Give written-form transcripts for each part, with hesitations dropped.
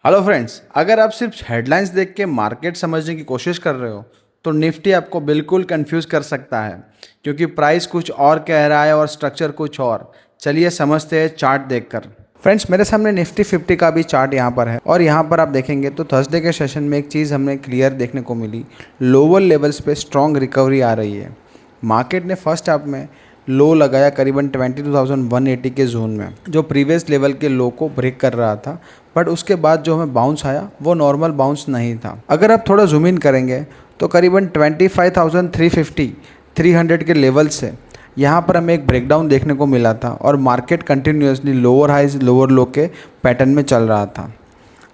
Hello friends, अगर आप सिर्फ हेडलाइंस देख के मार्केट समझने की कोशिश कर रहे हो तो निफ्टी आपको बिल्कुल कंफ्यूज कर सकता है, क्योंकि प्राइस कुछ और कह रहा है और स्ट्रक्चर कुछ और। चलिए समझते हैं चार्ट देखकर। फ्रेंड्स, मेरे सामने निफ्टी 50 का भी चार्ट यहाँ पर है और यहाँ पर आप देखेंगे तो थर्सडे के सेशन में एक चीज़ हमें क्लियर देखने को मिली। लोअर लेवल्स पे स्ट्रॉन्ग रिकवरी आ रही है। मार्केट ने फर्स्ट हाफ में लो लगाया करीबन 22,180 के जोन में, जो प्रीवियस लेवल के लो को ब्रेक कर रहा था। बट उसके बाद जो हमें बाउंस आया वो नॉर्मल बाउंस नहीं था। अगर आप थोड़ा जूम इन करेंगे तो करीबन 25,350 300 के लेवल से यहाँ पर हमें एक ब्रेकडाउन देखने को मिला था और market continuously lower highs lower low के पैटर्न में चल रहा था।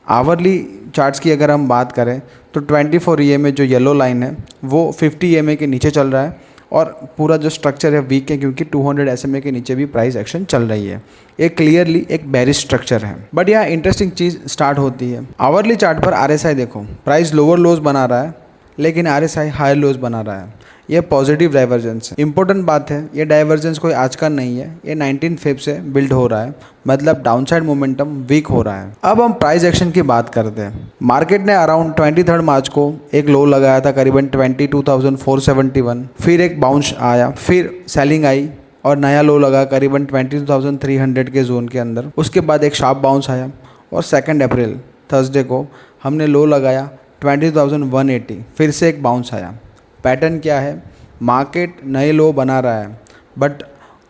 आवरली चार्ट्स की अगर हम बात करें तो 24 EMA जो येलो लाइन है वो 50 EMA के नीचे चल रहा है और पूरा जो स्ट्रक्चर है वीक है, क्योंकि 200 SMA के नीचे भी प्राइस एक्शन चल रही है। ये क्लियरली एक बेरिश स्ट्रक्चर है। बट यहाँ इंटरेस्टिंग चीज़ स्टार्ट होती है। आवरली चार्ट पर RSI देखो, प्राइस लोअर लोज बना रहा है लेकिन RSI हायर लोज बना रहा है। ये पॉजिटिव डाइवर्जेंस है। इंपॉर्टेंट बात है, ये डाइवर्जेंस कोई आज का नहीं है, ये 19 फेब से बिल्ड हो रहा है, मतलब डाउनसाइड मोमेंटम वीक हो रहा है। अब हम प्राइस एक्शन की बात करते हैं। मार्केट ने अराउंड 23 मार्च को एक लो लगाया था करीबन 22,471, फिर एक बाउंस आया, फिर सेलिंग आई और नया लो लगा करीबन 22,300 के जोन के अंदर। उसके बाद एक शार्प बाउंस आया और 2 अप्रैल थर्सडे को हमने लो लगाया 20,180, फिर से एक बाउंस आया। पैटर्न क्या है, मार्केट नए लो बना रहा है बट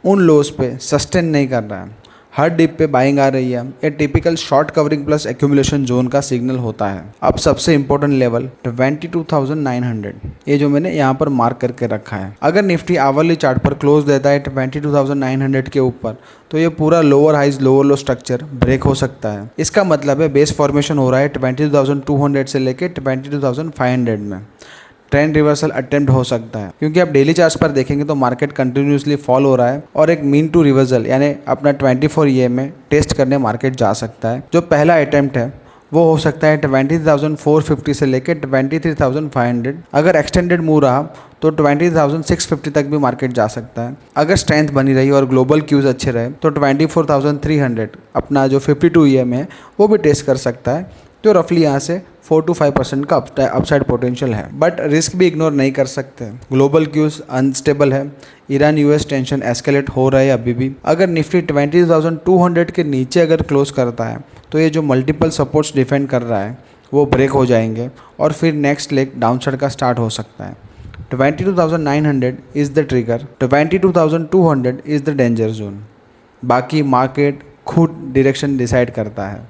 उन लोस पे सस्टेन नहीं कर रहा है। हर डिप पे बाइंग आ रही है। ये typical short covering plus accumulation zone का सिग्नल होता है। अब सबसे इंपॉर्टेंट लेवल 22,900, ये जो मैंने यहाँ पर मार्क करके रखा है। अगर निफ्टी आवरली चार्ट पर क्लोज देता है 22,900 के ऊपर तो ये पूरा lower highs lower low structure break हो सकता है। इसका मतलब है बेस फॉर्मेशन हो रहा है 22,200 से लेके 22,500 में। ट्रेंड रिवर्सल अटेम्प्ट हो सकता है, क्योंकि आप डेली चार्ट्स पर देखेंगे तो मार्केट कंटिन्यूसली फॉल हो रहा है और एक मीन टू रिवर्सल यानी अपना 24 EMA टेस्ट करने मार्केट जा सकता है। जो पहला अटेम्प्ट है वो हो सकता है 20,450 से लेकर 23,500। अगर एक्सटेंडेड मूव रहा तो 20,650 तक भी मार्केट जा सकता है। अगर स्ट्रेंथ बनी रही और ग्लोबल क्यूज अच्छे रहे तो 24,300 अपना जो 52 EMA है वो भी टेस्ट कर सकता है। तो रफली यहाँ से 4 to 5% का अपसाइड पोटेंशियल है। बट रिस्क भी इग्नोर नहीं कर सकते। ग्लोबल क्यूज अनस्टेबल है, ईरान US टेंशन एस्केलेट हो रहा है अभी भी। अगर निफ्टी 20,200 के नीचे अगर क्लोज करता है तो ये जो मल्टीपल सपोर्ट्स डिफेंड कर रहा है वो ब्रेक हो जाएंगे और फिर नेक्स्ट लेग डाउनसाइड का स्टार्ट हो सकता है। 22,900 is the trigger, 22,200 is the danger zone. बाकी मार्केट खुद डायरेक्शन डिसाइड करता है।